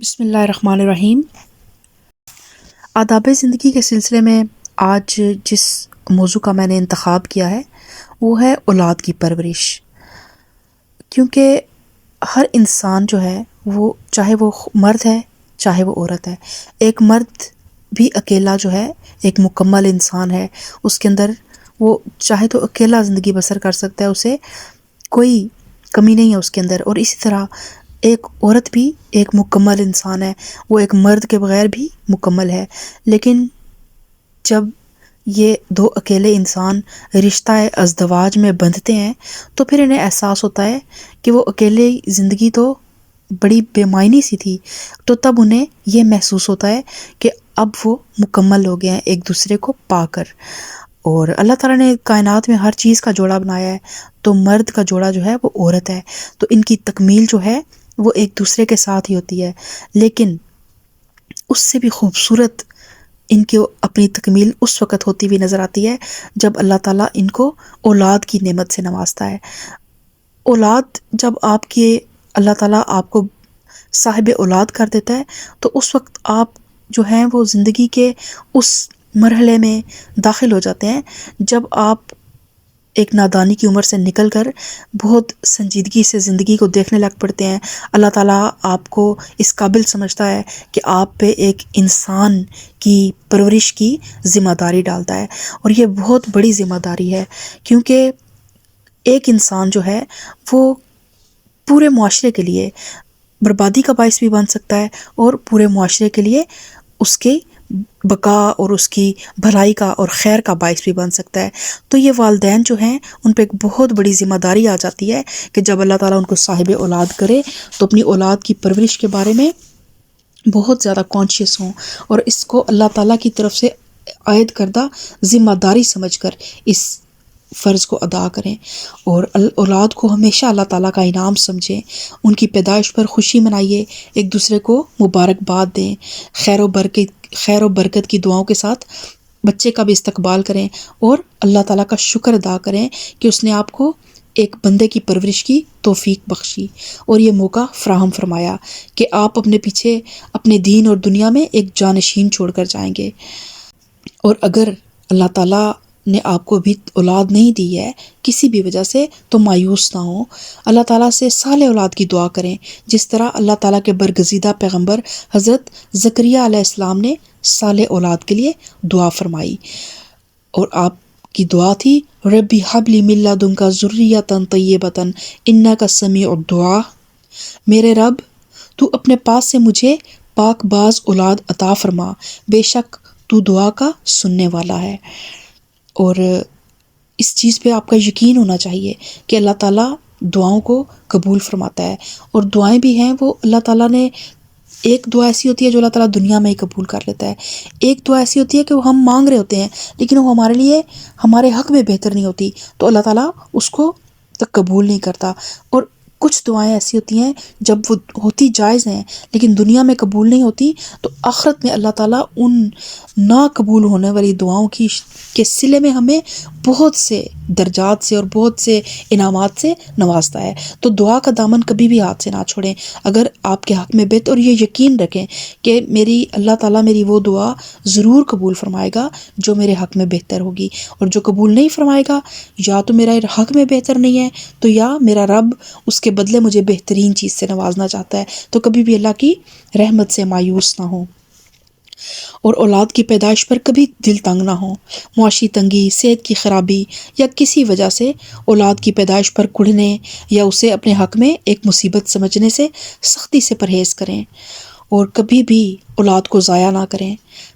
بسم اللہ الرحمن الرحیم۔ آداب زندگی کے سلسلے میں آج جس موضوع کا میں نے انتخاب کیا ہے وہ ہے اولاد کی پرورش، کیونکہ ہر انسان جو ہے وہ چاہے وہ مرد ہے چاہے وہ عورت ہے، ایک مرد بھی اکیلا جو ہے ایک مکمل انسان ہے، اس کے اندر وہ چاہے تو اکیلا زندگی بسر کر سکتا ہے، اسے کوئی کمی نہیں ہے اس کے اندر، اور اسی طرح ایک عورت بھی ایک مکمل انسان ہے، وہ ایک مرد کے بغیر بھی مکمل ہے۔ لیکن جب یہ دو اکیلے انسان رشتہ ازدواج میں بندھتے ہیں تو پھر انہیں احساس ہوتا ہے کہ وہ اکیلے زندگی تو بڑی بے معنی سی تھی، تو تب انہیں یہ محسوس ہوتا ہے کہ اب وہ مکمل ہو گئے ہیں ایک دوسرے کو پا کر۔ اور اللہ تعالیٰ نے کائنات میں ہر چیز کا جوڑا بنایا ہے، تو مرد کا جوڑا جو ہے وہ عورت ہے، تو ان کی تکمیل جو ہے وہ ایک دوسرے کے ساتھ ہی ہوتی ہے، لیکن اس سے بھی خوبصورت ان کی اپنی تکمیل اس وقت ہوتی ہوئی نظر آتی ہے جب اللہ تعالیٰ ان کو اولاد کی نعمت سے نوازتا ہے۔ اولاد جب آپ کے اللہ تعالیٰ آپ کو صاحب اولاد کر دیتا ہے تو اس وقت آپ جو ہیں وہ زندگی کے اس مرحلے میں داخل ہو جاتے ہیں جب آپ ایک نادانی کی عمر سے نکل کر بہت سنجیدگی سے زندگی کو دیکھنے لگ پڑتے ہیں۔ اللہ تعالیٰ آپ کو اس قابل سمجھتا ہے کہ آپ پہ ایک انسان کی پرورش کی ذمہ داری ڈالتا ہے، اور یہ بہت بڑی ذمہ داری ہے، کیونکہ ایک انسان جو ہے وہ پورے معاشرے کے لیے بربادی کا باعث بھی بن سکتا ہے، اور پورے معاشرے کے لیے اس کے بقا اور اس کی بھلائی کا اور خیر کا باعث بھی بن سکتا ہے۔ تو یہ والدین جو ہیں ان پہ ایک بہت بڑی ذمہ داری آ جاتی ہے کہ جب اللہ تعالیٰ ان کو صاحب اولاد کرے تو اپنی اولاد کی پرورش کے بارے میں بہت زیادہ کانشیس ہوں، اور اس کو اللہ تعالیٰ کی طرف سے عائد کردہ ذمہ داری سمجھ کر اس فرض کو ادا کریں، اور اولاد کو ہمیشہ اللہ تعالیٰ کا انعام سمجھیں، ان کی پیدائش پر خوشی منائیے، ایک دوسرے کو مبارکباد دیں، خیر و برکت کی دعاؤں کے ساتھ بچے کا بھی استقبال کریں، اور اللہ تعالیٰ کا شکر ادا کریں کہ اس نے آپ کو ایک بندے کی پرورش کی توفیق بخشی اور یہ موقع فراہم فرمایا کہ آپ اپنے پیچھے اپنے دین اور دنیا میں ایک جانشین چھوڑ کر جائیں گے۔ اور اگر اللہ تعالیٰ نے آپ کو بھی اولاد نہیں دی ہے کسی بھی وجہ سے تو مایوس نہ ہوں، اللہ تعالیٰ سے صالح اولاد کی دعا کریں، جس طرح اللہ تعالیٰ کے برگزیدہ پیغمبر حضرت زکریا علیہ السلام نے صالح اولاد کے لیے دعا فرمائی، اور آپ کی دعا تھی ربی حب لی من لدنک ذریۃ طیبۃ انک سمیع الدعاء، میرے رب تو اپنے پاس سے مجھے پاک باز اولاد عطا فرما، بے شک تو دعا کا سننے والا ہے۔ اور اس چیز پہ آپ کا یقین ہونا چاہیے کہ اللہ تعالیٰ دعاؤں کو قبول فرماتا ہے، اور دعائیں بھی ہیں وہ اللہ تعالیٰ نے، ایک دعا ایسی ہوتی ہے جو اللہ تعالیٰ دنیا میں ہی قبول کر لیتا ہے، ایک دعا ایسی ہوتی ہے کہ وہ ہم مانگ رہے ہوتے ہیں لیکن وہ ہمارے لیے ہمارے حق میں بہتر نہیں ہوتی، تو اللہ تعالیٰ اس کو تک قبول نہیں کرتا۔ اور کچھ دعائیں ایسی ہوتی ہیں جب وہ ہوتی جائز ہیں لیکن دنیا میں قبول نہیں ہوتی، تو آخرت میں اللہ تعالیٰ ان نا قبول ہونے والی دعاؤں کے صلے میں ہمیں بہت سے درجات سے اور بہت سے انعامات سے نوازتا ہے۔ تو دعا کا دامن کبھی بھی ہاتھ سے نہ چھوڑیں، اگر آپ کے حق میں بہتر، اور یہ یقین رکھیں کہ میری اللہ تعالیٰ میری وہ دعا ضرور قبول فرمائے گا جو میرے حق میں بہتر ہوگی، اور جو قبول نہیں فرمائے گا یا تو میرا حق میں بہتر نہیں ہے تو یا میرا رب اس کے بدلے مجھے بہترین چیز سے نوازنا چاہتا ہے، تو کبھی بھی اللہ کی رحمت سے مایوس نہ ہو، اور اولاد کی پیدائش پر کبھی دل تنگ نہ ہو۔ معاشی تنگی، صحت کی خرابی یا کسی وجہ سے اولاد کی پیدائش پر کڑھنے یا اسے اپنے حق میں ایک مصیبت سمجھنے سے سختی سے پرہیز کریں، اور کبھی بھی اولاد کو ضائع نہ کریں۔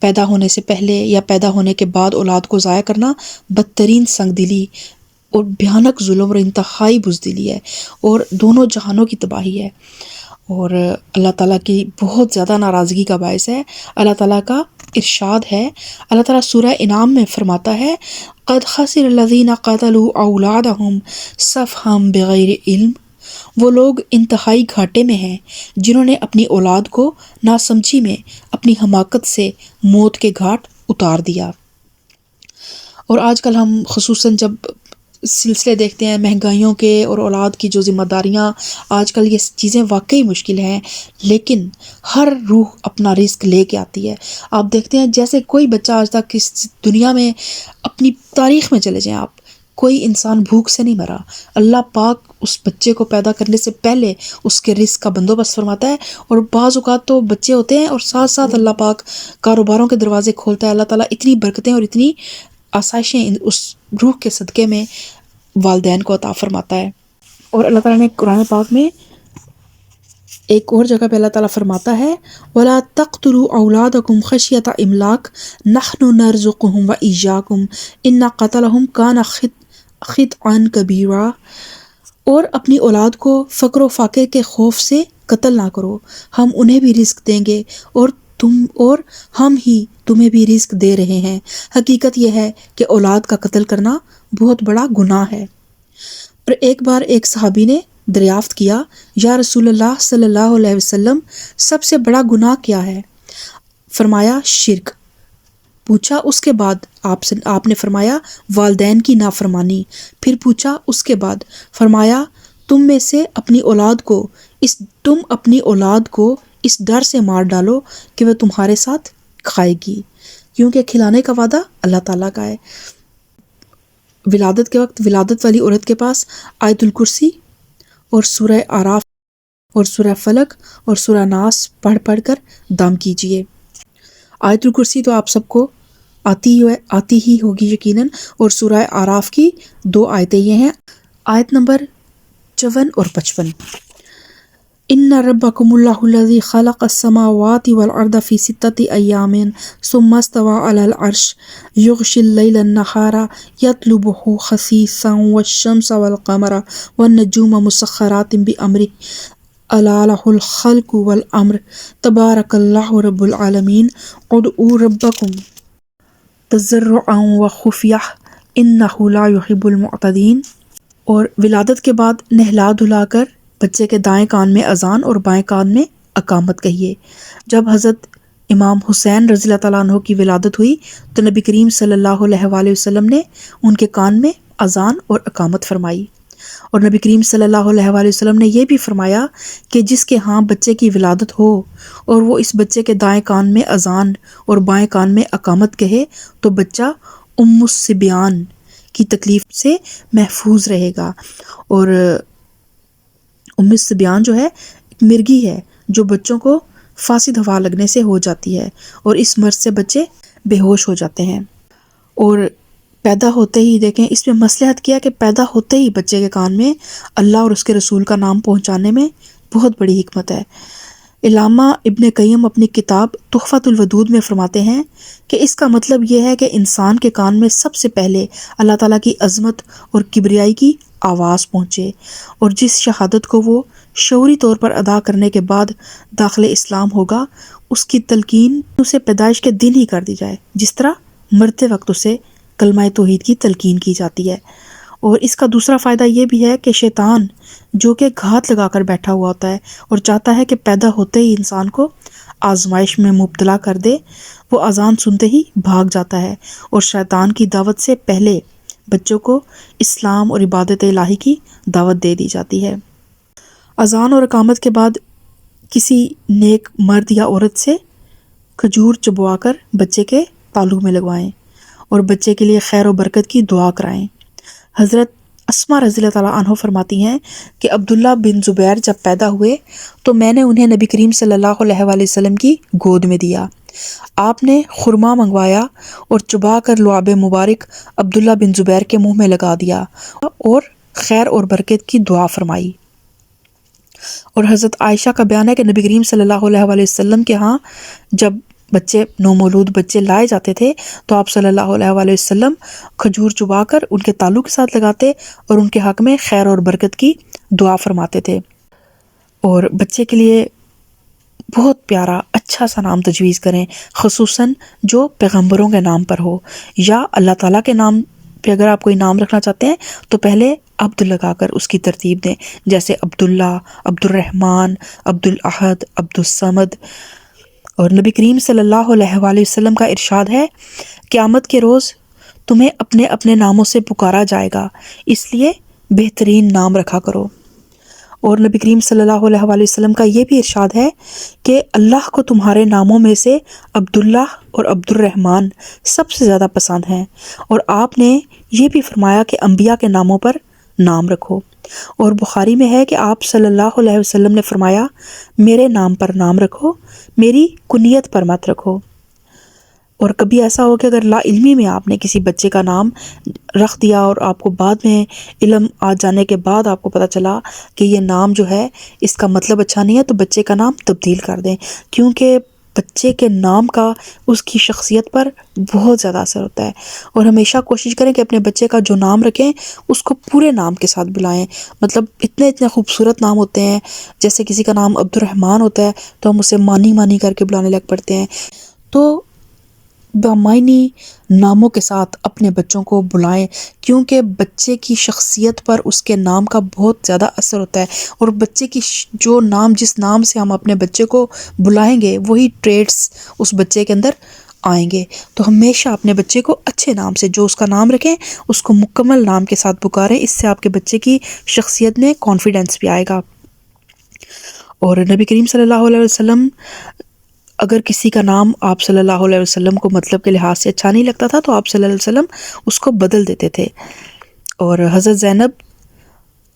پیدا ہونے سے پہلے یا پیدا ہونے کے بعد اولاد کو ضائع کرنا بدترین سنگ دلی اور بھیانک ظلم اور انتہائی بزدلی ہے، اور دونوں جہانوں کی تباہی ہے، اور اللہ تعالیٰ کی بہت زیادہ ناراضگی کا باعث ہے۔ اللہ تعالیٰ کا ارشاد ہے، اللہ تعالیٰ سورہ انعام میں فرماتا ہے قد خسر الذین قتلوا اولادہم سفہا بغیر علم، وہ لوگ انتہائی گھاٹے میں ہیں جنہوں نے اپنی اولاد کو ناسمجھی میں اپنی حماقت سے موت کے گھاٹ اتار دیا۔ اور آج کل ہم خصوصاً جب سلسلے دیکھتے ہیں مہنگائیوں کے اور اولاد کی جو ذمہ داریاں، آج کل یہ چیزیں واقعی مشکل ہیں، لیکن ہر روح اپنا رزق لے کے آتی ہے۔ آپ دیکھتے ہیں جیسے کوئی بچہ آج تک اس دنیا میں، اپنی تاریخ میں چلے جائیں آپ، کوئی انسان بھوک سے نہیں مرا۔ اللہ پاک اس بچے کو پیدا کرنے سے پہلے اس کے رزق کا بندوبست فرماتا ہے، اور بعض اوقات تو بچے ہوتے ہیں اور ساتھ ساتھ اللہ پاک کاروباروں کے دروازے کھولتا ہے۔ اللہ تعالیٰ اتنی برکتیں اور اتنی آسائشیں اس روح کے صدقے میں والدین کو عطا فرماتا ہے۔ اور اللہ تعالیٰ نے قرآن پاک میں ایک اور جگہ پہ اللہ تعالیٰ فرماتا ہے وَلَا تَقْتُلُوا أَوْلَادَكُمْ خَشْيَةَ إِمْلَاقٍ نَحْنُ نَرْزُقُهُمْ وَإِيَّاكُمْ إِنَّ قَتْلَهُمْ كَانَ خِطْئًا كَبِيرًا، اور اپنی اولاد کو فقر و فاقے کے خوف سے قتل نہ کرو، ہم انہیں بھی رزق دیں گے اور ہم ہی تمہیں بھی رزق دے رہے ہیں۔ حقیقت یہ ہے کہ اولاد کا قتل کرنا بہت بڑا گناہ ہے۔ اور ایک بار ایک صحابی نے دریافت کیا، یا رسول اللہ صلی اللہ علیہ وسلم، سب سے بڑا گناہ کیا ہے؟ فرمایا شرک۔ پوچھا اس کے بعد؟ آپ نے فرمایا والدین کی نافرمانی۔ پھر پوچھا اس کے بعد؟ فرمایا تم میں سے اپنی اولاد کو اس ڈر سے مار ڈالو کہ وہ تمہارے ساتھ کھائے گی، کیونکہ کھلانے کا وعدہ اللہ تعالیٰ کا ہے۔ ولادت کے وقت ولادت والی عورت کے پاس آیت الکرسی اور سورہ آراف اور سورہ فلق اور سورہ ناس پڑھ کر دم کیجیے۔ آیت الکرسی تو آپ سب کو آتی ہی ہوگی یقیناً، اور سورہ آراف کی 2 آیتیں یہ ہیں، آیت نمبر 54 اور 55۔ ان ربکم اللہ الذی خلق السماوات والارض فی 6 ایام ثم استوى علی العرش یغشی اللیل النہار یطلبہ خسیسا والشمس والقمر والنجوم مسخرات بامرہ الا لہ الخلق والامر تبارک اللہ رب العالمین ادعوا ربکم تضرعا وخفیہ انہ لا یحب المعتدین۔ اور ولادت کے بعد نہلا دھلا کر بچے کے دائیں کان میں اذان اور بائیں کان میں اقامت کہیے۔ جب حضرت امام حسین رضی اللہ تعالیٰ عنہ کی ولادت ہوئی تو نبی کریم صلی اللہ علیہ وآلہ وسلم نے ان کے کان میں اذان اور اقامت فرمائی، اور نبی کریم صلی اللہ علیہ وآلہ وسلم نے یہ بھی فرمایا کہ جس کے ہاں بچے کی ولادت ہو اور وہ اس بچے کے دائیں کان میں اذان اور بائیں کان میں اقامت کہے تو بچہ ام الصبیان کی تکلیف سے محفوظ رہے گا۔ اور ام الصبیان جو ہے ایک مرگی ہے جو بچوں کو فاسد ہوا لگنے سے ہو جاتی ہے، اور اس مرض سے بچے بے ہوش ہو جاتے ہیں۔ اور پیدا ہوتے ہی دیکھیں اس میں مصلحت کیا کہ پیدا ہوتے ہی بچے کے کان میں اللہ اور اس کے رسول کا نام پہنچانے میں بہت بڑی حکمت ہے۔ علامہ ابن قیم اپنی کتاب تحفۃ الودود میں فرماتے ہیں کہ اس کا مطلب یہ ہے کہ انسان کے کان میں سب سے پہلے اللہ تعالیٰ کی عظمت اور کبریائی کی آواز پہنچے، اور جس شہادت کو وہ شعوری طور پر ادا کرنے کے بعد داخل اسلام ہوگا اس کی تلقین اسے پیدائش کے دن ہی کر دی جائے، جس طرح مرتے وقت اسے کلمہ توحید کی تلقین کی جاتی ہے۔ اور اس کا دوسرا فائدہ یہ بھی ہے کہ شیطان جو کہ گھات لگا کر بیٹھا ہوا ہوتا ہے اور چاہتا ہے کہ پیدا ہوتے ہی انسان کو آزمائش میں مبتلا کر دے، وہ اذان سنتے ہی بھاگ جاتا ہے اور شیطان کی دعوت سے پہلے بچوں کو اسلام اور عبادت الہی کی دعوت دے دی جاتی ہے۔ اذان اور اقامت کے بعد کسی نیک مرد یا عورت سے کھجور چبوا کر بچے کے تالو میں لگوائیں اور بچے کے لیے خیر و برکت کی دعا کرائیں۔ حضرت اسما رضی اللہ تعالیٰ عنہ فرماتی ہیں کہ عبداللہ بن زبیر جب پیدا ہوئے تو میں نے انہیں نبی کریم صلی اللہ علیہ وآلہ وسلم کی گود میں دیا۔ آپ نے خرما منگوایا اور چبا کر لعاب مبارک عبداللہ بن زبیر کے منہ میں لگا دیا اور خیر اور برکت کی دعا فرمائی۔ اور حضرت عائشہ کا بیان ہے کہ نبی کریم صلی اللہ علیہ وآلہ وسلم کے ہاں جب نومولود بچے لائے جاتے تھے تو آپ صلی اللہ علیہ وآلہ وسلم کھجور چبا کر ان کے تالو کے ساتھ لگاتے اور ان کے حق میں خیر اور برکت کی دعا فرماتے تھے۔ اور بچے کے لیے بہت پیارا اچھا سا نام تجویز کریں، خصوصاً جو پیغمبروں کے نام پر ہو، یا اللہ تعالیٰ کے نام پہ اگر آپ کوئی نام رکھنا چاہتے ہیں تو پہلے عبد لگا کر اس کی ترتیب دیں، جیسے عبداللہ، عبد الرحمن، عبد الاحد، عبد الصمد۔ اور نبی کریم صلی اللہ علیہ وآلہ وسلم کا ارشاد ہے قیامت کے روز تمہیں اپنے اپنے ناموں سے پکارا جائے گا، اس لیے بہترین نام رکھا کرو۔ اور نبی کریم صلی اللہ علیہ وآلہ وسلم کا یہ بھی ارشاد ہے کہ اللہ کو تمہارے ناموں میں سے عبداللہ اور عبد الرحمن سب سے زیادہ پسند ہیں، اور آپ نے یہ بھی فرمایا کہ انبیاء کے ناموں پر نام رکھو۔ اور بخاری میں ہے کہ آپ صلی اللہ علیہ وسلم نے فرمایا، میرے نام پر نام رکھو، میری کنیت پر مت رکھو۔ اور کبھی ایسا ہو کہ اگر لا علمی میں آپ نے کسی بچے کا نام رکھ دیا اور آپ کو بعد میں علم آ جانے کے بعد آپ کو پتہ چلا کہ یہ نام جو ہے اس کا مطلب اچھا نہیں ہے، تو بچے کا نام تبدیل کر دیں، کیونکہ بچے کے نام کا اس کی شخصیت پر بہت زیادہ اثر ہوتا ہے۔ اور ہمیشہ کوشش کریں کہ اپنے بچے کا جو نام رکھیں اس کو پورے نام کے ساتھ بلائیں۔ مطلب اتنے خوبصورت نام ہوتے ہیں، جیسے کسی کا نام عبد الرحمن ہوتا ہے تو ہم اسے مانی مانی کر کے بلانے لگ پڑتے ہیں۔ تو بامعنی ناموں کے ساتھ اپنے بچوں کو بلائیں، کیونکہ بچے کی شخصیت پر اس کے نام کا بہت زیادہ اثر ہوتا ہے، اور بچے کی جو نام، جس نام سے ہم اپنے بچے کو بلائیں گے وہی ٹریٹس اس بچے کے اندر آئیں گے۔ تو ہمیشہ اپنے بچے کو اچھے نام سے، جو اس کا نام رکھیں اس کو مکمل نام کے ساتھ پکاریں، اس سے آپ کے بچے کی شخصیت میں کانفیڈنس بھی آئے گا۔ اور نبی کریم صلی اللہ علیہ وسلم اگر کسی کا نام آپ صلی اللہ علیہ وسلم کو مطلب کے لحاظ سے اچھا نہیں لگتا تھا تو آپ صلی اللہ علیہ وسلم اس کو بدل دیتے تھے۔ اور حضرت زینب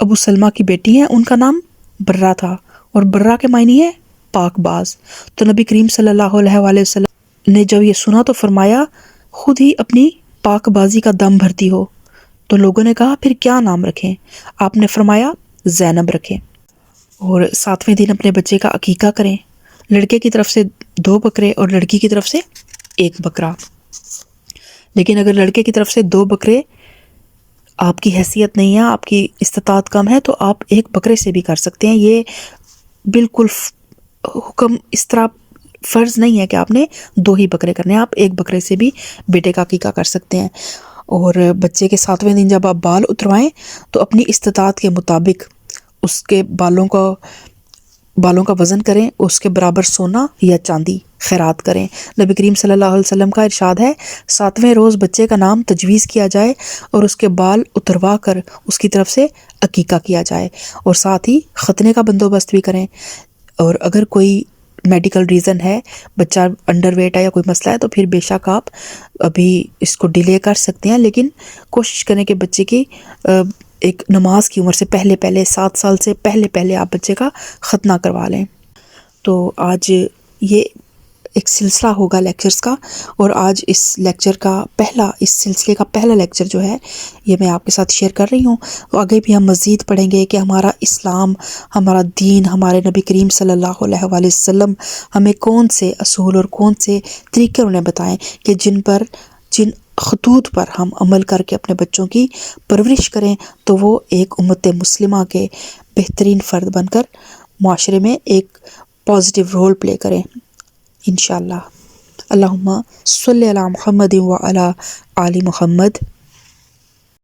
ابو سلمہ کی بیٹی ہیں، ان کا نام برہ تھا، اور برہ کے معنی ہے پاک باز۔ تو نبی کریم صلی اللہ علیہ وآلہ وسلم نے جب یہ سنا تو فرمایا، خود ہی اپنی پاک بازی کا دم بھرتی ہو۔ تو لوگوں نے کہا پھر کیا نام رکھیں؟ آپ نے فرمایا زینب رکھیں۔ اور 7ویں دن اپنے بچے کا عقیقہ کریں، لڑکے کی طرف سے 2 بکرے اور لڑکی کی طرف سے 1 بکرا۔ لیکن اگر لڑکے کی طرف سے 2 بکرے آپ کی حیثیت نہیں ہے، آپ کی استطاعت کم ہے، تو آپ 1 بکرے سے بھی کر سکتے ہیں۔ یہ بالکل حکم اس طرح فرض نہیں ہے کہ آپ نے 2 ہی بکرے کرنے ہیں، آپ 1 بکرے سے بھی بیٹے کا عقیقہ کر سکتے ہیں۔ اور بچے کے 7ویں دن جب آپ بال اتروائیں تو اپنی استطاعت کے مطابق اس کے بالوں کا وزن کریں، اس کے برابر سونا یا چاندی خیرات کریں۔ نبی کریم صلی اللہ علیہ وسلم کا ارشاد ہے، 7ویں روز بچے کا نام تجویز کیا جائے اور اس کے بال اتروا کر اس کی طرف سے عقیقہ کیا جائے، اور ساتھ ہی ختنے کا بندوبست بھی کریں۔ اور اگر کوئی میڈیکل ریزن ہے، بچہ انڈر ویٹ ہے یا کوئی مسئلہ ہے، تو پھر بے شک آپ ابھی اس کو ڈیلے کر سکتے ہیں، لیکن کوشش کریں کہ بچے کی ایک نماز کی عمر سے پہلے 7 سال سے پہلے آپ بچے کا ختنہ کروا لیں۔ تو آج یہ ایک سلسلہ ہوگا لیکچرز کا، اور آج اس سلسلے کا پہلا لیکچر جو ہے یہ میں آپ کے ساتھ شیئر کر رہی ہوں۔ آگے بھی ہم مزید پڑھیں گے کہ ہمارا اسلام، ہمارا دین، ہمارے نبی کریم صلی اللہ علیہ وآلہ وسلم ہمیں کون سے اصول اور کون سے طریقے انہیں بتائیں کہ جن خطوط پر ہم عمل کر کے اپنے بچوں کی پرورش کریں، تو وہ ایک امت مسلمہ کے بہترین فرد بن کر معاشرے میں ایک پازیٹیو رول پلے کریں انشاءاللہ۔ اللہم صلی علی محمد و علی آل محمد۔